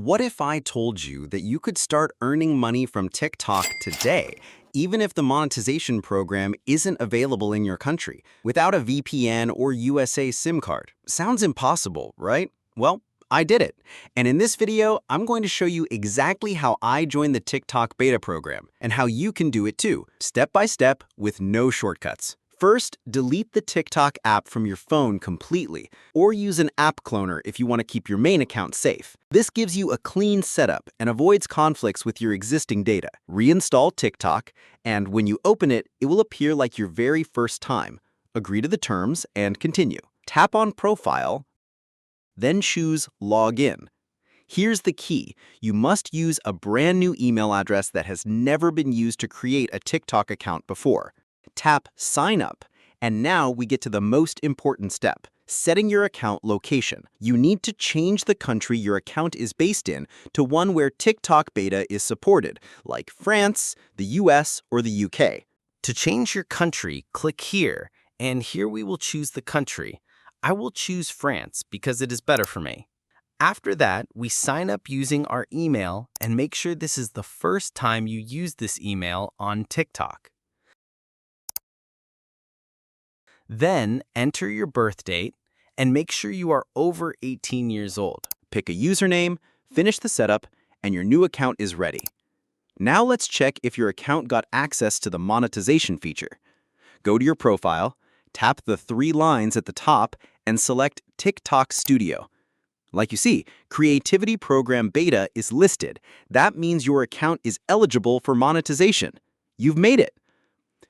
What if I told you that you could start earning money from TikTok today, even if the monetization program isn't available in your country, without a VPN or USA SIM card? Sounds impossible, right? Well, I did it. And in this video, I'm going to show you exactly how I joined the TikTok beta program and how you can do it too, step by step with no shortcuts. First, delete the TikTok app from your phone completely, or use an app cloner if you want to keep your main account safe. This gives you a clean setup and avoids conflicts with your existing data. Reinstall TikTok, and when you open it, it will appear like your very first time. Agree to the terms and continue. Tap on Profile, then choose Login. Here's the key. You must use a brand new email address that has never been used to create a TikTok account before. Tap Sign Up, and now we get to the most important step, setting your account location. You need to change the country your account is based in to one where TikTok beta is supported, like France, the US, or the UK. To change your country, click here, and here we will choose the country. I will choose France because it is better for me. After that, we sign up using our email and make sure this is the first time you use this email on TikTok. Then enter your birth date and make sure you are over 18 years old. Pick a username, finish the setup, and your new account is ready. Now let's check if your account got access to the monetization feature. Go to your profile, tap the 3 lines at the top, and select TikTok Studio. Like you see, Creativity Program Beta is listed. That means your account is eligible for monetization. You've made it.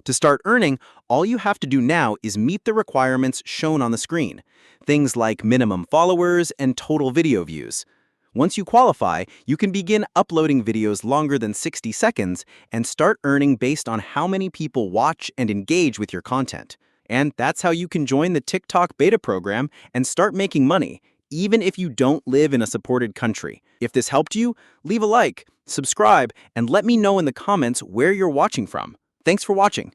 To start earning, all you have to do now is meet the requirements shown on the screen, things like minimum followers and total video views. Once you qualify, you can begin uploading videos longer than 60 seconds and start earning based on how many people watch and engage with your content. And that's how you can join the TikTok beta program and start making money, even if you don't live in a supported country. If this helped you, leave a like, subscribe, and let me know in the comments where you're watching from. Thanks for watching.